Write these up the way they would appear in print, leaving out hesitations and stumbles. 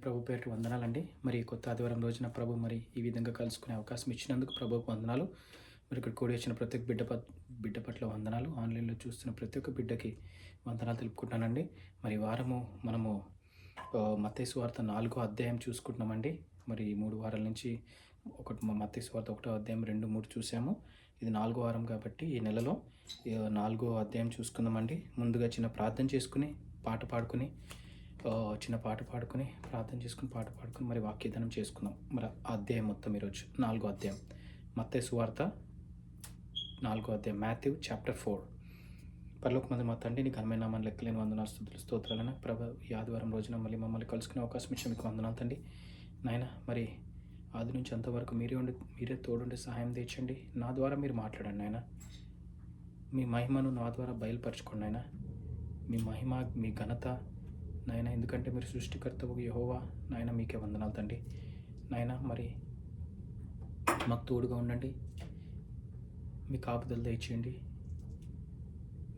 ప్రభు పేరిట వందనాలండి. మరి కొత్త ఆదివారం రోజున ప్రభు మరి ఈ విధంగా కలుసుకునే అవకాశం ఇచ్చినందుకు ప్రభువుకు వందనాలు. మరి ఇక్కడ కూడి వచ్చిన ప్రతి ఒక్క బిడ్డ పట్ల వందనాలు. ఆన్లైన్లో చూస్తున్న ప్రతి ఒక్క బిడ్డకి వందనాలు తెలుపుకుంటున్నానండి. మరి ఈ వారము మనము మత్తయి సువార్త 4వ అధ్యాయం చూసుకుంటున్నామండి. మరి 3 వారాల నుంచి మత్తయి సువార్త 1వ అధ్యాయం 2, 3 చూసాము. ఇది 4వ వారం కాబట్టి ఈ నెలలో 4వ అధ్యాయం చూసుకుందామండి. ముందుగా చిన్న ప్రార్థన చేసుకుని చిన్న పాట పాడుకుని ప్రార్థన చేసుకుని పాట పాడుకుని మరి వాక్యదానం చేసుకుందాం. మరి ఆ అధ్యాయం మొత్తం ఈరోజు 4వ అధ్యాయం మత్తయి సువార్త 4వ అధ్యాయం మాథ్యూ చాప్టర్ 4. పరలోకమందు మా తండ్రి, నీ ఘనమైన నామమున లెక్కలేని వందనాలు స్తుతులు స్తోత్రాలను ప్రభు ఈ ఆదివారం రోజున మళ్ళీ మమ్మల్ని కలుసుకునే అవకాశం ఇచ్చిన మీకు వందనాలు తండ్రి. నాయన మరి ఆది నుంచి అంతవరకు మీరే తోడుండి సహాయం తెచ్చండి. నా ద్వారా మీరు మాట్లాడండి నాయన. మీ మహిమను నా ద్వారా బయలుపరచుకోండి నాయన. మీ మహిమ, మీ ఘనత నాయన, ఎందుకంటే మీరు సృష్టికర్తవు యెహోవా నాయన. మీకే వందనాలు తండ్రి. నాయన మరి మాకు తోడుగా ఉండండి. మీ కాపుదలు దయచేయండి.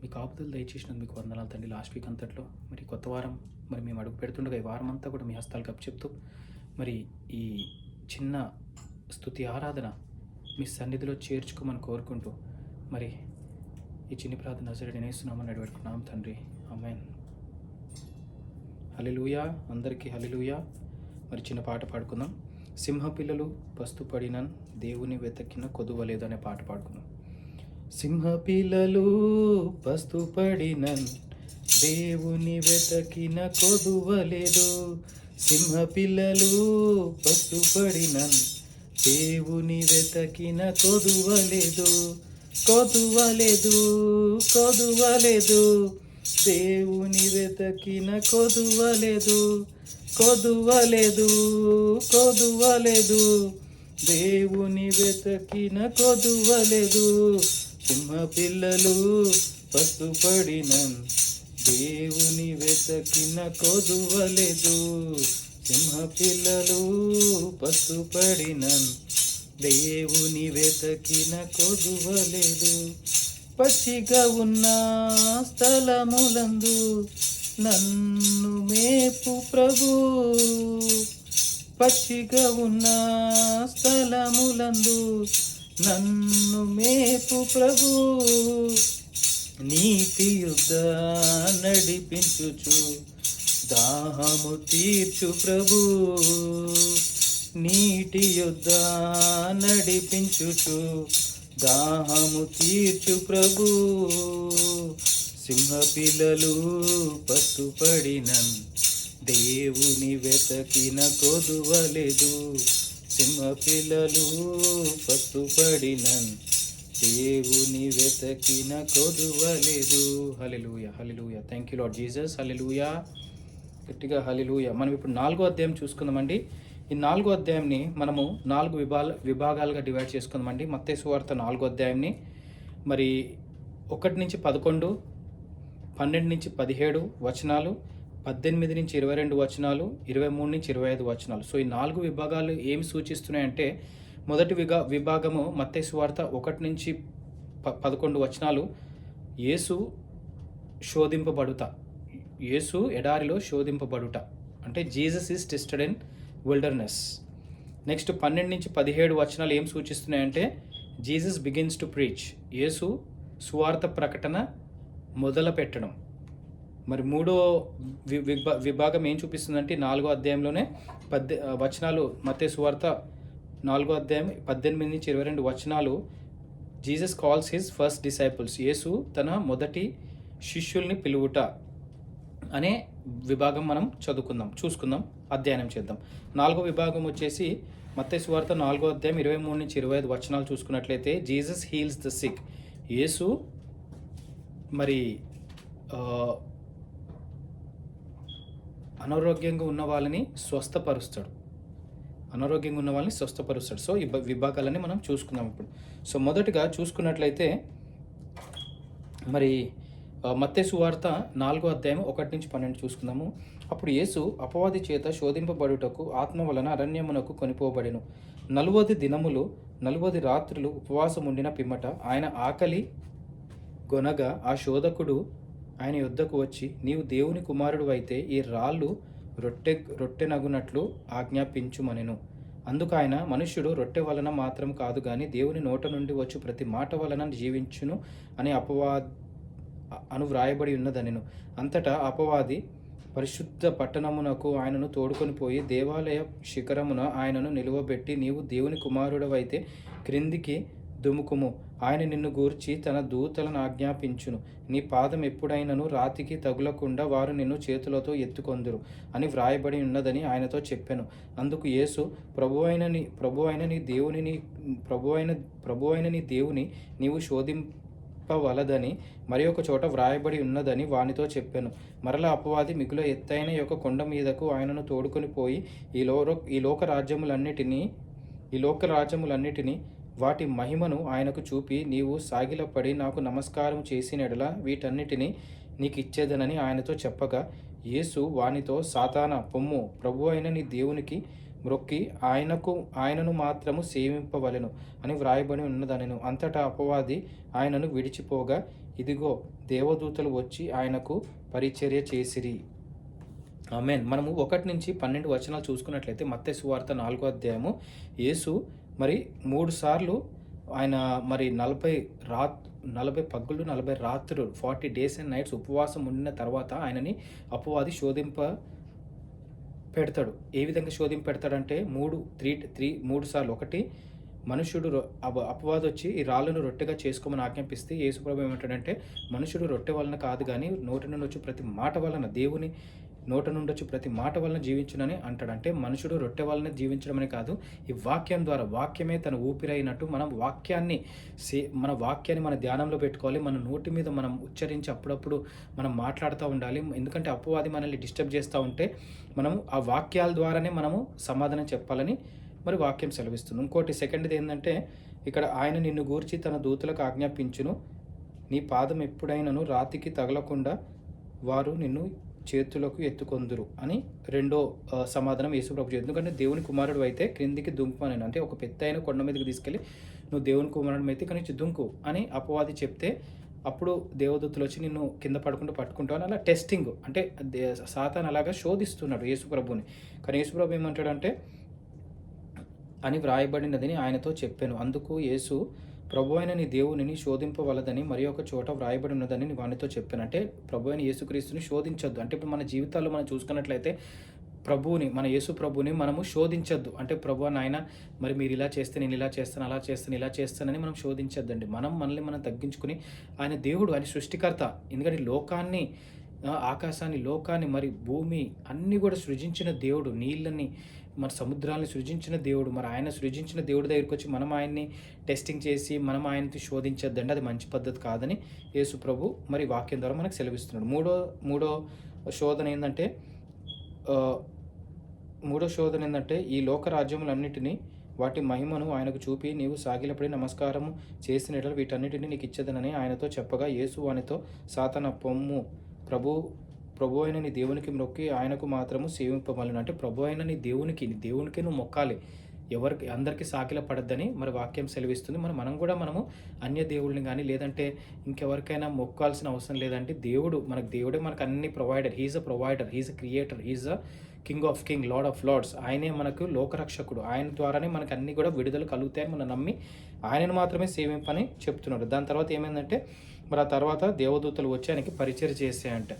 మీ కాపుదలు దయచేసినందుకు మీకు వందనాలు తండ్రి. లాస్ట్ వీక్ అంతట్లో మరి కొత్త వారం మరి మేము అడుగు పెడుతుండగా ఈ వారం అంతా కూడా మీ హస్తాలకు అప్పచెప్తూ మరి ఈ చిన్న స్తుతి ఆరాధన మీ సన్నిధిలో చేర్చుకోమని కోరుకుంటూ మరి ఈ చిన్ని ప్రార్థన నజరేయుడైన యేసునామమున అడిగిపెట్టుకున్నాం తండ్రి. ఆమేన్. హల్లెలూయా. అందరికీ హల్లెలూయా. మరి చిన్న పాట పాడుకుందాం. సింహపిల్లలు పస్తుపడినన్ దేవుని వెతకిన కొదువలేదు అనే పాట పాడుకుందాం. సింహపిల్లలు పస్తుపడినన్ దేవుని వెతకిన కొదువలేదు. సింహపిల్లలు పస్తుపడినన్ దేవుని వెతకిన కొదువలేదు. కొదువలేదు, కొదువలేదు, దేవుని వెతకిన కొదువలేదు. కొదువలేదు, కొదువలేదు, దేవుని వెతకిన కొదువలేదు. సింహపిల్లలు పస్తుపడినన్ దేవుని వెతకిన కొదువలేదు. సింహపిల్లలు పస్తుపడినన్ దేవుని వెతకిన కొదువలేదు. పచ్చిగా ఉన్న స్థలములందు నన్ను మేపు ప్రభు. పచ్చిగా ఉన్న స్థలములందు నన్ను మేపు ప్రభు. నీతి యుద్ధ నడిపించుచు దాహము తీర్చు ప్రభు. నీటి యుద్ధ నడిపించుచు దాహము తీర్చు ప్రభు. సింహపిల్లలు పస్తుపడినన్ దేవుని వెతకిన కొదువలేదు. సింహపిల్లలు పస్తుపడినన్ దేవుని వెతకిన కొదువలేదు. Hallelujah, hallelujah. Thank you Lord Jesus. Hallelujah. గట్టిగా హల్లెలూయా. మనం ఇప్పుడు 4వ అధ్యాయం చూసుకుందామండి. ఈ 4వ అధ్యాయంని మనము 4 విభాగాలుగా డివైడ్ చేసుకుందామండి. మత్తయి సువార్త 4వ అధ్యాయంని మరి 1 నుంచి 11, 12 నుంచి 17 వచనాలు, 18 నుంచి 22 వచనాలు, 23 నుంచి 25 వచనాలు. సో ఈ 4 విభాగాలు ఏమి సూచిస్తున్నాయంటే, మొదటి విభాగము మత్తయి సువార్త 1 నుంచి 11 వచనాలు యేసు శోధింపబడుట. యేసు ఎడారిలో శోధింపబడుట అంటే Jesus is tested in wilderness. Next 12 నుంచి 17 వచనాలు ఏం సూచిస్తున్నాయంటే జీసస్ బిగిన్స్ టు ప్రీచ్. యేసు సువార్త ప్రకటన మొదలు పెట్టడం. మరి 3వ విభాగం ఏం చూపిస్తుందంటే 4వ అధ్యాయంలోనే వచనాలు. మత్తయి సువార్త 4వ అధ్యాయం 18 నుంచి 22 వచనాలు Jesus calls his first disciples. యేసు తన మొదటి శిష్యుల్ని పిలువుట అనే విభాగం మనం చూసుకుందాం, అధ్యయనం చేద్దాం. 4వ విభాగం వచ్చేసి మత్తయి సువార్త 4వ అధ్యాయం 23 నుంచి 25 వచనాలు చూసుకున్నట్లయితే జీసస్ హీల్స్ ద సిక్. యేసు మరి అనారోగ్యంగా ఉన్న వాళ్ళని స్వస్థపరుస్తాడు. సో ఈ విభాగాలని మనం చూసుకుందాం ఇప్పుడు. సో మొదటిగా చూసుకున్నట్లయితే మరి మత్తయి సువార్త 4వ అధ్యాయం 1 నుంచి 12 చూసుకుందాము. అప్పుడు యేసు అపవాది చేత శోధింపబడుటకు ఆత్మ వలన అరణ్యమునకు కొనిపోబడెను. 40 దినములు 40 రాత్రులు ఉపవాసం ఉండిన పిమ్మట ఆయన ఆకలి గొనగా ఆ శోధకుడు ఆయన యొద్దకు వచ్చి, నీవు దేవుని కుమారుడు అయితే ఈ రాళ్ళు రొట్టెనగునట్లు ఆజ్ఞాపించుమనెను. అందుకు ఆయన, మనుష్యుడు రొట్టె వలన మాత్రం కాదు గాని దేవుని నోట నుండి వచ్చు ప్రతి మాట వలన జీవించును అని వ్రాయబడి ఉన్నదనెను. అంతటా అపవాది పరిశుద్ధ పట్టణమునకు ఆయనను తోడుకొని పోయి దేవాలయ శిఖరమున ఆయనను నిలువబెట్టి, నీవు దేవుని కుమారుడవైతే క్రిందికి దుముకుము, ఆయన నిన్ను గూర్చి తన దూతలను ఆజ్ఞాపించును, నీ పాదం ఎప్పుడైనను రాతికి తగులకుండా వారు నిన్ను చేతులతో ఎత్తుకొందురు అని వ్రాయబడి ఉన్నదని ఆయనతో చెప్పెను. అందుకు యేసు, ప్రభువైన నీ దేవుని నీవు శోధింపవలదని మరి ఒక చోట వ్రాయబడి ఉన్నదని వానితో చెప్పాను. మరలా అపవాది మిగుల ఎత్తైన యొక్క కొండ మీదకు ఆయనను తోడుకొని పోయి ఈ లోక రాజ్యములన్నిటినీ వాటి మహిమను ఆయనకు చూపి, నీవు సాగిలపడి నాకు నమస్కారం చేసినెడల వీటన్నిటినీ నీకు ఇచ్చేదనని ఆయనతో చెప్పగా, యేసు వానితో, సాతానా పొమ్ము, ప్రభు అయిన నీ దేవునికి మ్రొక్కి ఆయనను మాత్రము సేవింపవలెను అని వ్రాయబడి ఉన్నదనెను. అంతటా అపవాది ఆయనను విడిచిపోగా, ఇదిగో దేవదూతలు వచ్చి ఆయనకు పరిచర్య చేసిరి. ఆమేన్. మనము 1 నుంచి 12 వచనాలు చూసుకున్నట్లయితే మత్తయి సువార్త 4వ అధ్యాయము, యేసు మరి 3 సార్లు ఆయన మరి 40 పగళ్ళు 40 రాత్రులు 40 days and nights ఉపవాసం ఉండిన తర్వాత ఆయనని అపవాది పెడతాడు. ఏ విధంగా పెడతాడంటే 3 సార్లు. ఒకటి, మనుషుడు అపవాది వచ్చి ఈ రాళ్ళను రొట్టెగా చేసుకోమని ఆజ్ఞాపిస్తే యేసుప్రభు ఏమంటాడంటే, మనుషుడు రొట్టె వలన కాదు కానీ నోటి నుండి వచ్చి ప్రతి మాట వలన, దేవుని నోట నుండి వచ్చి ప్రతి మాట వలన జీవించునని అంటాడు. అంటే మనుషుడు రొట్టె వలన జీవించడమనే కాదు, ఈ వాక్యం ద్వారా, వాక్యమే తన ఊపిరైనట్టు మన వాక్యాన్ని మన ధ్యానంలో పెట్టుకోవాలి. మన నోటి మీద మనం ఉచ్చరించి అప్పుడప్పుడు మనం మాట్లాడుతూ ఉండాలి. ఎందుకంటే అపవాది మనల్ని డిస్టర్బ్ చేస్తూ ఉంటే మనము ఆ వాక్యాల ద్వారానే మనము సమాధానం చెప్పాలని మరి వాక్యం సెలవిస్తుంది. ఇంకోటి సెకండ్ది ఏంటంటే, ఇక్కడ ఆయన నిన్ను గూర్చి తన దూతలకు ఆజ్ఞాపించును, నీ పాదం ఎప్పుడైనను రాతికి తగలకుండా వారు నిన్ను చేతులకు ఎత్తుకొందురు అని రెండో సమాధానం యేసుప్రభు చేస్తుంది. ఎందుకంటే దేవుని కుమారుడు అయితే క్రిందికి దుంకుమని, అంటే ఒక పెద్దయిన కొండ మీదకి తీసుకెళ్ళి నువ్వు దేవుని కుమారుడు అయితే ఇక్కడ నుంచి దుంకు అని అపవాది చెప్తే, అప్పుడు దేవదూతలు వచ్చి నిన్ను కింద పట్టుకుంటావు అని అలా టెస్టింగ్, అంటే సాతాను అలాగా శోధిస్తున్నాడు యేసుప్రభుని. కానీ యేసుప్రభు ఏమంటాడంటే, అని వ్రాయబడినదని ఆయనతో చెప్పాను. అందుకు యేసు, ప్రభు అయిన నీ దేవునిని శోధింపవలదని మరి ఒక చోట వ్రాయబడి ఉన్నదని వానితో చెప్పాను. అంటే ప్రభు అయిన యేసుక్రీస్తుని శోధించొద్దు. అంటే ఇప్పుడు మన జీవితాల్లో మనం చూసుకున్నట్లయితే మన యేసు ప్రభుని మనము శోధించొద్దు. అంటే ప్రభు నాయన మరి మీరు ఇలా చేస్తే నేను ఇలా చేస్తాను, అలా చేస్తాను, ఇలా చేస్తానని మనం శోధించొద్దండి. మనల్ని మనం తగ్గించుకుని, ఆయన దేవుడు, ఆయన సృష్టికర్త. ఎందుకంటే లోకాన్ని, ఆకాశాన్ని, లోకాన్ని, మరి భూమి అన్నీ కూడా సృజించిన దేవుడు, నీళ్ళని, మరి సముద్రాలను సృజించిన దేవుడు. మరి ఆయన సృజించిన దేవుడి దగ్గరికి వచ్చి మనం ఆయన్ని టెస్టింగ్ చేసి మనం ఆయనతో శోధించొద్దండి, అది మంచి పద్ధతి కాదని యేసు ప్రభు మరి వాక్యం ద్వారా మనకు సెలవిస్తున్నాడు. మూడో శోధన ఏంటంటే, ఈ లోక రాజ్యములన్నిటినీ వాటి మహిమను ఆయనకు చూపి, నీవు సాగిలపడి నమస్కారము చేసిన వీటన్నిటిని నీకు ఇచ్చేదనని ఆయనతో చెప్పగా, యేసు వానితో, సాతానా పొమ్ము, ప్రభు అయిన నీ దేవునికి మొక్కి ఆయనకు మాత్రము సేవింపవలెను. అంటే ప్రభు అయిన నీ దేవునికి నువ్వు మొక్కాలి, అందరికీ సాకిల పడద్దని మరి వాక్యం సెలవిస్తుంది. మనము కూడా అన్య దేవుళ్ళని కానీ లేదంటే ఇంకెవరికైనా మొక్కాల్సిన అవసరం లేదంటే దేవుడే మనకు అన్ని provider. He's a provider, he's a creator, he's a king of king, lord of lords. ఆయనే మనకు లోకరక్షకుడు. ఆయన ద్వారానే మనకు అన్ని కూడా విడుదల కలుగుతాయని మనం నమ్మి ఆయనను మాత్రమే సేవింపని చెప్తున్నాడు. దాని తర్వాత ఏమైందంటే, మరి ఆ తర్వాత దేవదూతలు వచ్చి ఆయనకి పరిచర్య చేసాయంట.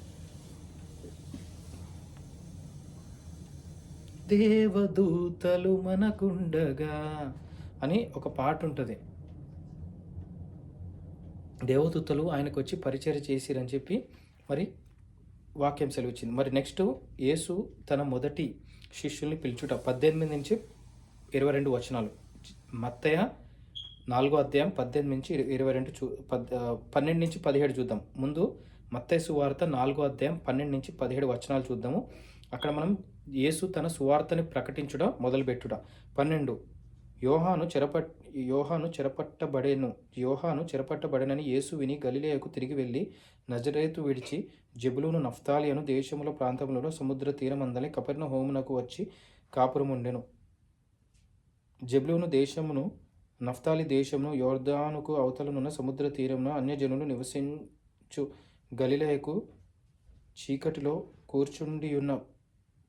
దేవదూతలు మనకుండగా అని ఒక పాట ఉంటుంది. దేవదూతలు ఆయనకు వచ్చి పరిచర్య చేసిరని చెప్పి మరి వాక్యం సెలవిచ్చింది. మరి నెక్స్ట్, యేసు తన మొదటి శిష్యుల్ని పిలుచుట 18 నుంచి 22 వచనాలు. మత్తయి 4వ అధ్యాయం 18 నుంచి 22 12 నుంచి 17 చూద్దాం. ముందు మత్తయి సువార్త 4వ అధ్యాయం 12 నుంచి 17 వచనాలు చూద్దాము. అక్కడ మనం యేసు తన సువార్తని ప్రకటించుట మొదలుపెట్టుట. 12, యోహాను చెరపట్టబడెనని యేసు విని గలిలయకు తిరిగి వెళ్ళి నజరేతు విడిచి జెబులూను నఫ్తాలి అను దేశముల ప్రాంతంలో సముద్ర తీరమందలి కపెర్నహూమునకు వచ్చి కాపురముండెను. జెబులూను దేశమును, నఫ్తాలి దేశమును, యోర్దానుకు అవతలనున్న సముద్ర తీరమున అన్యజనులు నివసించు గలిలయకు చీకటిలో కూర్చుండియున్న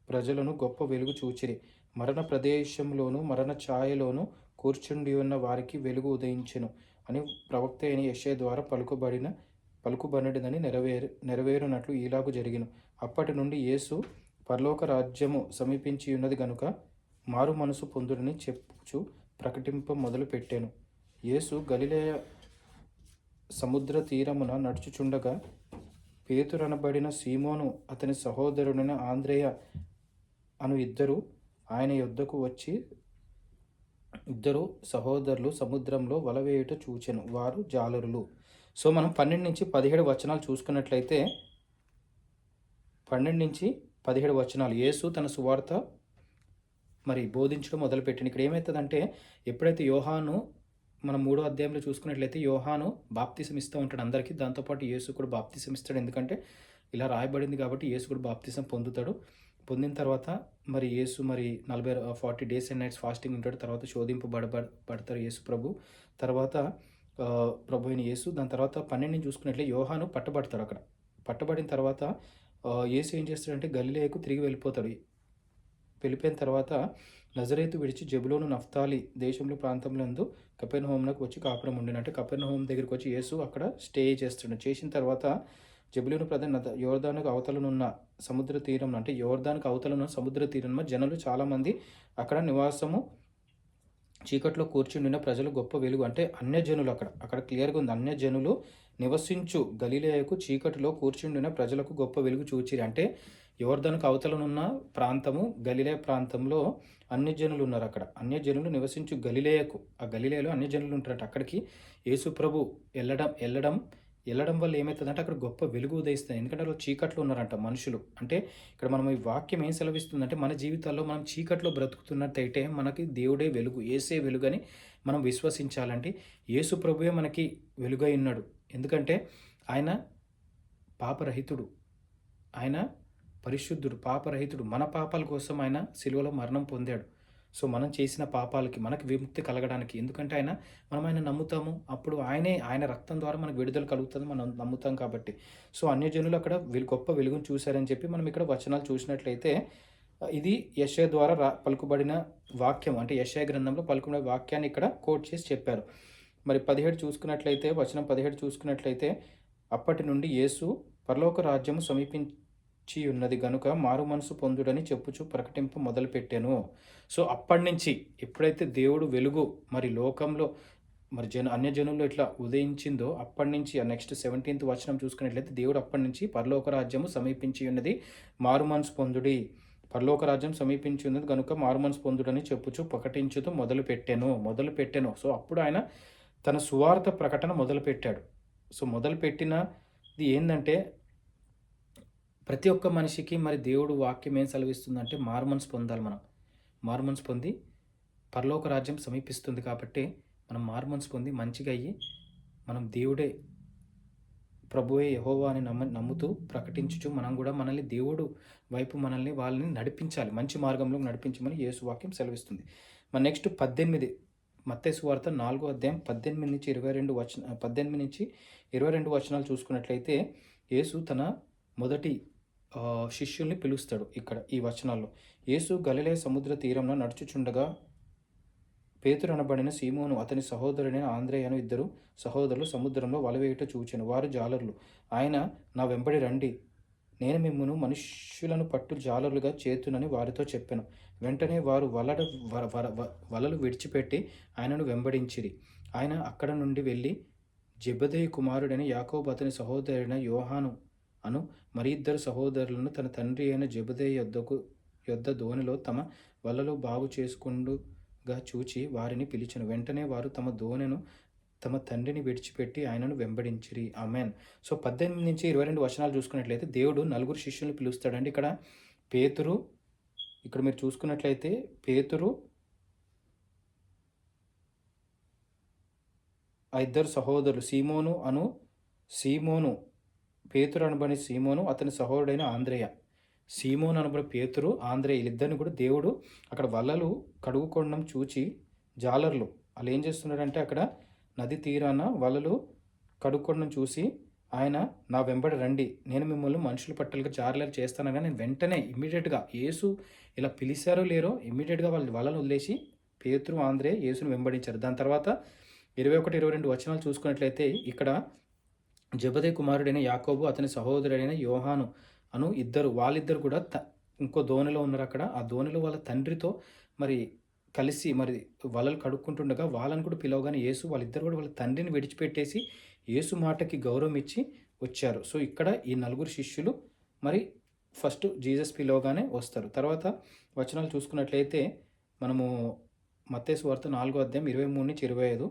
ప్రజలను గొప్ప వెలుగు చూచిరి. మరణ ప్రదేశంలోను మరణ ఛాయలోను కూర్చుండి ఉన్న వారికి వెలుగు ఉదయించెను అని ప్రవక్త అయిన యెషయా ద్వారా పలుకుబడినదని నెరవేరునట్లు ఈలాగు జరిగిన. అప్పటి నుండి యేసు పరలోక రాజ్యము సమీపించి ఉన్నది గనుక మారు మనసు పొందుడని చెప్పుచు ప్రకటింప మొదలు పెట్టాను. యేసు గలిలయ సముద్ర తీరమున నడుచుచుండగా పేతురనబడిన సీమోను అతని సహోదరుడైన ఆంద్రేయ అను ఇద్దరు ఆయన యొద్దకు వచ్చి, ఇద్దరు సహోదరులు సముద్రంలో వలవేయుట చూచెను, వారు జాలరులు. సో మనం 12 నుంచి 17 వచనాలు చూసుకున్నట్లయితే 12 నుంచి 17 వచనాలు యేసు తన సువార్త బోధించడం మొదలుపెట్టింది. ఇక్కడ ఏమవుతుందంటే, ఎప్పుడైతే యోహాను మనం 3వ అధ్యాయంలో చూసుకున్నట్లయితే యోహాను బాప్తిసం ఇస్తూ ఉంటాడు అందరికీ. దాంతోపాటు యేసు కూడా బాప్తిసం ఇస్తాడు. ఎందుకంటే ఇలా రాయబడింది కాబట్టి యేసు కూడా బాప్తిసం పొందుతాడు. పొందిన తర్వాత యేసు 40 డేస్ అండ్ నైట్స్ ఫాస్టింగ్ ఉంటాడు. తర్వాత శోధింపబడతారు యేసు ప్రభు. తర్వాత ప్రభు అయిన యేసు. దాని తర్వాత 12 చూసుకున్నట్లే యోహాను పట్టబడతాడు. అక్కడ పట్టబడిన తర్వాత యేసు ఏం చేస్తాడంటే గలిలయకు తిరిగి వెళ్ళిపోతాడు. వెళ్ళిపోయిన తర్వాత నజరేతు విడిచి జెబులోను నఫ్తాలి దేశంలో ప్రాంతంలో కపెర్నహూమునకు వచ్చి కాపురం ఉండిన. అంటే కపెర్నహూము దగ్గరికి వచ్చి యేసు అక్కడ స్టే చేస్తున్నాడు. చేసిన తర్వాత జెబులోను ప్రధాన యోర్దానుకు అవతలనున్న సముద్ర తీరం, అంటే యోర్దానుకు అవతలనున్న సముద్ర తీరం జనులు చాలామంది అక్కడ నివాసము చీకట్లో కూర్చుండిన ప్రజలు గొప్ప వెలుగు, అంటే అన్యజనులు అక్కడ క్లియర్గా ఉంది. అన్యజనులు నివసించు గలిలయకు చీకటిలో కూర్చుండిన ప్రజలకు గొప్ప వెలుగు చూచిరి. అంటే యోర్దానుకు అవతలనున్న ప్రాంతము గలిలయ ప్రాంతంలో అన్యజనులు ఉన్నారు. అక్కడ అన్యజనులు నివసించు గలిలయకు, ఆ గలిలయలో అన్యజనులు ఉంటారంట. అక్కడికి యేసు ప్రభు వెళ్ళడం వల్ల ఏమవుతుందంటే అక్కడ గొప్ప వెలుగు ఉదయిస్తుంది. ఎందుకంటే వాళ్ళు చీకట్లో ఉన్నారంట మనుషులు. అంటే ఇక్కడ మనం ఈ వాక్యం ఏం సెలవిస్తుందంటే, మన జీవితాల్లో మనం చీకట్లో బ్రతుకుతున్నట్టయితే మనకి దేవుడే వెలుగు, యేసే వెలుగని మనం విశ్వసించాలంటే యేసు ప్రభువే మనకి వెలుగై ఉన్నాడు. ఎందుకంటే ఆయన పాపరహితుడు, ఆయన పరిశుద్ధుడు, పాపరహితుడు. మన పాపాల కోసం ఆయన సిలువలో మరణం పొందాడు. సో మనం చేసిన పాపాలకి మనకు విముక్తి కలగడానికి, ఎందుకంటే మనం ఆయన నమ్ముతాము, అప్పుడు ఆయన రక్తం ద్వారా మనకు విడుదల కలుగుతుంది, మనం నమ్ముతాం కాబట్టి. సో అన్యజనులు అక్కడ గొప్ప వెలుగును చూశారని చెప్పి మనం ఇక్కడ వచనాలు చూసినట్లయితే ఇది యెషయా ద్వారా పలుకుబడిన వాక్యం, అంటే యెషయా గ్రంథంలో పలుకుబడిన వాక్యాన్ని ఇక్కడ కోట్ చేసి చెప్పారు. 17 చూసుకున్నట్లయితే, వచనం 17 చూసుకున్నట్లయితే, అప్పటి నుండి యేసు పరలోక రాజ్యము సమీపించి ఉన్నది గనుక మారు మనసు పొందుడని చెప్పుచు ప్రకటింప మొదలుపెట్టాను. సో అప్పటి నుంచి ఎప్పుడైతే దేవుడు వెలుగు లోకంలో అన్యజనుల్లో ఇట్లా ఉదయించిందో అప్పటి నుంచి నెక్స్ట్ 17th వచనం చూసుకున్నట్లయితే, దేవుడు అప్పటి నుంచి పరలోక రాజ్యము సమీపించి ఉన్నది, మారు మనసు పొందుడి, పరలోక రాజ్యం సమీపించి ఉన్నది కనుక మారు మనసు పొందుడని చెప్పుచు ప్రకటించుతూ మొదలుపెట్టాను. సో అప్పుడు ఆయన తన సువార్త ప్రకటన మొదలుపెట్టాడు. సో మొదలుపెట్టినది ఏంటంటే, ప్రతి ఒక్క మనిషికి దేవుడు వాక్యం ఏం సెలవిస్తుందంటే మారు మనసు పొందాలి. మనం మారు మనసు పొంది పరలోక రాజ్యం సమీపిస్తుంది కాబట్టి మనం మారు మనసు పొంది మంచిగా అయ్యి మనం దేవుడే ప్రభువే యెహోవా అని నమ్ముతూ ప్రకటించుచు మనం కూడా మనల్ని దేవుడు వైపు వాళ్ళని నడిపించాలి, మంచి మార్గంలో నడిపించమని యేసు వాక్యం సెలవిస్తుంది. నెక్స్ట్ 18 మత్తయి సువార్త 4వ అధ్యాయం 18 నుంచి 22 వచనాలు చూసుకున్నట్లయితే, యేసు తన మొదటి శిష్యుల్ని పిలుస్తాడు. ఇక్కడ ఈ వచనాల్లో యేసు గలిలయ సముద్ర తీరంలో నడుచుచుండగా పేతురు అనబడిన సీమోను అతని సహోదరుడైన ఆంద్రేయ అను ఇద్దరు సహోదరులు సముద్రంలో వలవేయుట చూచెను, వారు జాలరులు. ఆయన నా వెంబడి రండి, నేను మిమ్మును మనుష్యులను పట్టు జాలరులుగా చేతునని వారితో చెప్పాను. వెంటనే వారు వలలు విడిచిపెట్టి ఆయనను వెంబడించిరి. ఆయన అక్కడ నుండి వెళ్ళి జెబెదయి కుమారుడైన యాకోబు అతని సహోదరుడైన యోహాను అను ఇద్దరు సహోదరులను తన తండ్రి అయిన జెబెదయి యొద్ద దోణిలో తమ వలలు బాగు చేసుకుండుగా చూచి వారిని పిలిచెను. వెంటనే వారు తమ దోణెను తమ తండ్రిని విడిచిపెట్టి ఆయనను వెంబడించిరి. ఆమెన్. సో 18 నుంచి 22 వచనాలు చూసుకున్నట్లయితే దేవుడు 4 శిష్యులను పిలుస్తాడండి. ఇక్కడ పేతురు, ఇక్కడ మీరు చూసుకున్నట్లయితే పేతురు, ఆ ఇద్దరు సహోదరులు పేతురు అనబడి సీమోను అతని సహోదరుడైన ఆంద్రేయ. సీమోను అనబడి పేతురు, ఆంద్రేయ వీళ్ళిద్దరిని కూడా దేవుడు అక్కడ వలలు కడుగుకోవడం చూచి జాలర్లు వాళ్ళు ఏం చేస్తున్నారంటే అక్కడ నది తీరాన వలలు కడుక్కోవడం చూసి ఆయన నా వెంబడి రండి, నేను మిమ్మల్ని మనుషుల పట్టలుగా జారులు చేస్తానని నేను వెంటనే ఇమ్మీడియట్గా యేసు ఇలా పిలిచారో లేరో ఇమ్మీడియట్గా వాళ్ళు వలను వదిలేసి పేతురు ఆంద్రే యేసుని వెంబడించారు. దాని తర్వాత 21, 22 వచనాలు చూసుకున్నట్లయితే ఇక్కడ జెబెదయి కుమారుడైన యాకోబు, అతని సహోదరుడైన యోహాను వాళ్ళిద్దరు కూడా ఇంకో దోణిలో ఉన్నారు అక్కడ. ఆ దోణిలో వాళ్ళ తండ్రితో మరి కలిసి మరి వలలు కడుక్కుంటుండగా వాళ్ళని కూడా పిలవగానే యేసు వాళ్ళిద్దరు కూడా వాళ్ళ తండ్రిని విడిచిపెట్టేసి యేసు మాటకి గౌరవం ఇచ్చి వచ్చారు. సో ఇక్కడ ఈ నలుగురు శిష్యులు మరి ఫస్ట్ జీసస్ పిలవగానే వస్తారు. తర్వాత వచనాలు చూసుకున్నట్లయితే మనము మత్తయి సువార్త 4వ అధ్యాయం 23-25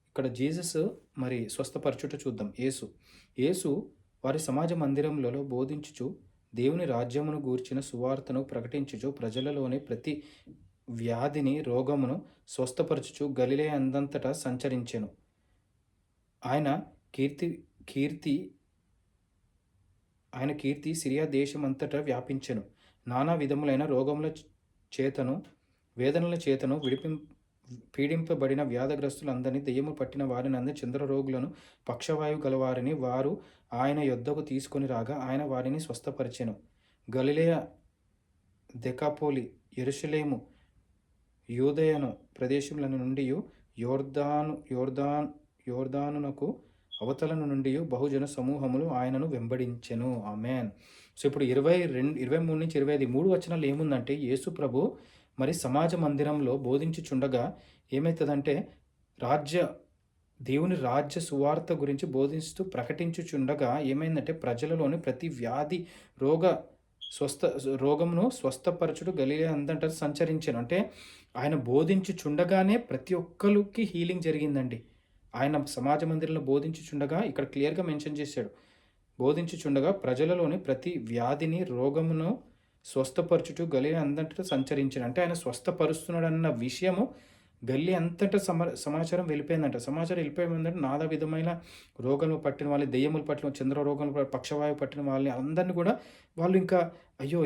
ఇక్కడ జీసస్ మరి స్వస్థపరచుట చూద్దాం. యేసు వారి సమాజ మందిరములలో బోధించుచు దేవుని రాజ్యమును గూర్చిన సువార్తను ప్రకటించుచు ప్రజలలోని ప్రతి వ్యాధిని రోగమును స్వస్థపరచుచు గలిలయ అందంతటా సంచరించెను. ఆయన కీర్తి సిరియా దేశమంతటా వ్యాపించెను. నానా విధములైన రోగముల చేతను వేదనల చేతను పీడింపబడిన వ్యాధగ్రస్తులందరినీ, దెయ్యము పట్టిన వారిని అందరి చంద్రరోగులను, పక్షవాయువు గలవారిని వారు ఆయన యొద్దకు తీసుకొని రాగా ఆయన వారిని స్వస్థపరిచెను. గలిలయ, దెకాపోలి, యెరూషలేము, యూదయను ప్రదేశముల నుండి యోర్దానునకు అవతలను నుండి బహుజన సమూహములు ఆయనను వెంబడించెను. ఆమెన్. సో ఇప్పుడు 23-25 3 వచనాలు ఏముందంటే యేసు ప్రభు మరి సమాజ మందిరంలో బోధించుచుండగా ఏమవుతుందంటే దేవుని రాజ్య సువార్త గురించి బోధిస్తూ ప్రకటించుచుండగా ఏమైందంటే ప్రజలలోని ప్రతి వ్యాధి రోగమును స్వస్థపరచుడు గలిలయ అందంతా సంచరించాను. అంటే ఆయన బోధించుచుండగానే ప్రతి ఒక్కరికి హీలింగ్ జరిగిందండి. ఆయన సమాజ మందిరంలో బోధించుచుండగా ఇక్కడ క్లియర్గా మెన్షన్ చేశాడు. బోధించుచుండగా ప్రజలలోని ప్రతి వ్యాధిని రోగమును స్వస్థపరచుటూ గలిలయ అంతటా సంచరించాడు. అంటే ఆయన స్వస్థపరుస్తున్నాడు అన్న విషయము గల్లీ అంతటా సమాచారం వెళ్ళిపోయిందంట. సమాచారం వెళ్ళిపోయిందంటే నానా విధమైన రోగాలు పట్టిన వాళ్ళని, దెయ్యములు పట్టిన, చంద్ర రోగాలు, పక్షవాయువు పట్టిన వాళ్ళని అందరినీ కూడా వాళ్ళు ఇంకా అయ్యో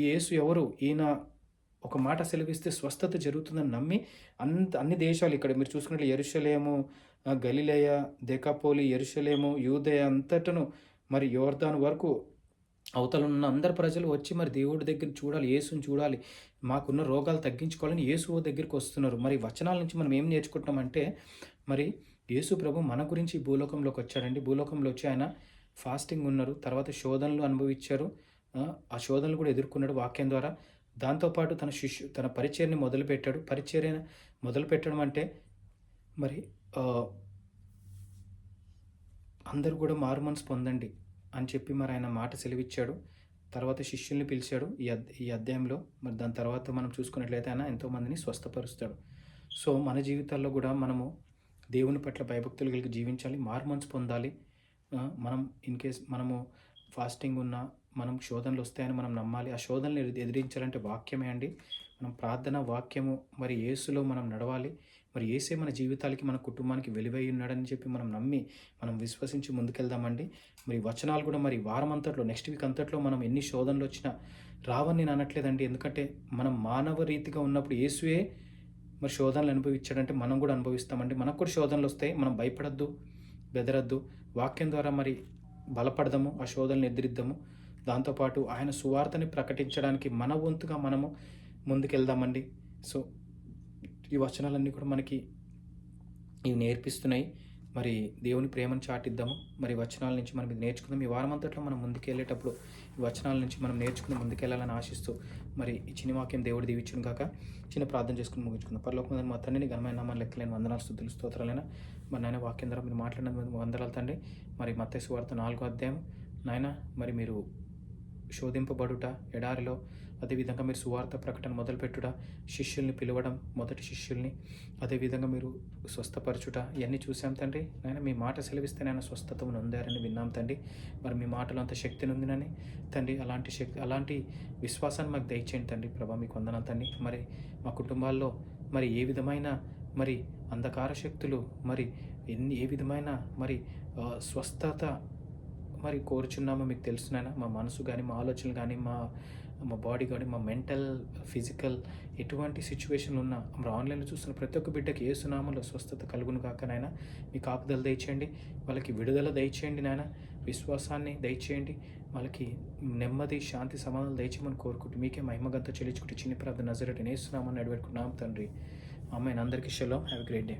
యేసు ఎవరు, ఈయన ఒక మాట సెలవిస్తే స్వస్థత జరుగుతుందని నమ్మి అన్ని దేశాలు ఇక్కడ మీరు చూసుకున్నట్లు యెరూషలేము, గలిలయ, దెకాపోలి, యెరూషలేము, యూదయ అంతటను మరి యోర్దాను వరకు అవతల ఉన్న అందరు ప్రజలు వచ్చి మరి దేవుడి దగ్గర చూడాలి, యేసుని చూడాలి, మాకున్న రోగాలు తగ్గించుకోవాలని యేసు దగ్గరికి వస్తున్నారు. మరి వచనాల నుంచి మనం ఏం నేర్చుకుంటామంటే మరి యేసు ప్రభు మన గురించి భూలోకంలోకి వచ్చాడండి. భూలోకంలో వచ్చి ఆయన ఫాస్టింగ్ ఉన్నారు, తర్వాత శోధనలు అనుభవించారు, ఆ శోధనలు కూడా ఎదుర్కొన్నాడు వాక్యం ద్వారా. దాంతోపాటు తన పరిచర్ని మొదలుపెట్టాడు. పరిచర్య మొదలుపెట్టడం అంటే మరి అందరూ కూడా మారుమనసు పొందండి అని చెప్పి మరి ఆయన మాట సెలవిచ్చాడు. తర్వాత శిష్యుల్ని పిలిచాడు ఈ అధ్యాయంలో. మరి దాని తర్వాత మనం చూసుకున్నట్లయితే ఆయన ఎంతోమందిని స్వస్థపరుస్తాడు. సో మన జీవితాల్లో కూడా మనము దేవుని పట్ల భయభక్తులు కలిగి జీవించాలి, మారుమనసు పొందాలి. మనం మనము ఫాస్టింగ్ ఉన్నా మనం శోధనలు వస్తాయని మనం నమ్మాలి. ఆ శోధనలు ఎదిరించాలంటే వాక్యమే అండి. మనం ప్రార్థన వాక్యము మరి యేసులో మనం నడవాలి. మరి యేసే మన జీవితాలకి, మన కుటుంబానికి వెలువై ఉన్నాడని చెప్పి మనం నమ్మి మనం విశ్వసించి ముందుకెళ్దామండి. మరి వచనాలు కూడా మరి వారం అంతట్లో, నెక్స్ట్ వీక్ అంతట్లో మనం ఎన్ని శోధనలు వచ్చినా రావని నేను అనట్లేదండి. ఎందుకంటే మనం మానవ రీతిగా ఉన్నప్పుడు యేసుయే మరి శోధనలు అనుభవించాడంటే మనం కూడా అనుభవిస్తామండి. మనకు కూడా శోధనలు వస్తాయి. మనం భయపడద్దు, బెదరద్దు. వాక్యం ద్వారా మరి బలపడదాము, ఆ శోధనలు ఎదిరిద్దాము. దాంతోపాటు ఆయన సువార్తని ప్రకటించడానికి మన వంతుగా మనము ముందుకెళ్దామండి. సో ఈ వచనాలన్నీ కూడా మనకి ఇవి నేర్పిస్తున్నాయి. మరి దేవుని ప్రేమను చాటిద్దాము. మరి వచనాల నుంచి మనం ఇది నేర్చుకుందాం. ఈ వారం అంతట్లో మనం ముందుకెళ్ళేటప్పుడు ఈ వచనాల నుంచి మనం నేర్చుకుని ముందుకెళ్ళాలని ఆశిస్తూ మరి ఈ చిన్న వాక్యం దేవుడు దీవించును కాక చిన్న ప్రార్థన చేసుకుని ముగించుకుందాం. పరలోకమందు మా తండ్రి, ఘనమైన నామాన్ని లెక్కలేని వందనాలు, స్తుతులు, స్తోత్రాలైనా మరి నాయన వాక్యం ద్వారా మీరు మాట్లాడినందుకు వందనాలు తండ్రి. మరి మత్తయి సువార్త 4వ అధ్యాయం నాయన మరి మీరు శోధింపబడుట ఎడారిలో, అదేవిధంగా మీరు సువార్త ప్రకటన మొదలుపెట్టుట, శిష్యుల్ని పిలవడం, మొదటి శిష్యుల్ని, అదేవిధంగా మీరు స్వస్థపరచుట, ఇవన్నీ చూసాం తండ్రి. నాయన మీ మాట సెలవిస్తే నాయన స్వస్థతను నొందారని విన్నాం తండ్రి. మరి మీ మాటలో అంత శక్తిని ఉందినని తండ్రి, అలాంటి విశ్వాసాన్ని మాకు దయచేయండి తండ్రి. ప్రభా మీకు వందనాలు తండ్రి. మరి మా కుటుంబాల్లో మరి ఏ విధమైన మరి అంధకార శక్తులు మరి ఏ విధమైన మరి స్వస్థత మరి కోరుచున్నామో మీకు తెలుసునైనా. మా మనసు కానీ, మా ఆలోచనలు కానీ, మా బాడీ కానీ, మా మెంటల్, ఫిజికల్ ఎటువంటి సిచ్యువేషన్లు ఉన్నా మరి ఆన్లైన్లో చూస్తున్న ప్రతి ఒక్క బిడ్డకి యేసు నామములో స్వస్థత కలుగును కాక నాయన. మీ కాపుదల దయచేయండి, వాళ్ళకి విడుదల దయచేయండి నాయన. విశ్వాసాన్ని దయచేయండి. వాళ్ళకి నెమ్మది, శాంతి, సమాధానాలు దయచేయమని కోరుకుంటూ మీకే మహిమగంతా చెల్లించుకుంటూ చిన్ని ప్రార్థన నజరేయుడైన యేసు నామమున అడివేడుకుంటున్నాం తండ్రి. ఆమేన్. అందరికీ shalom. Have a great day.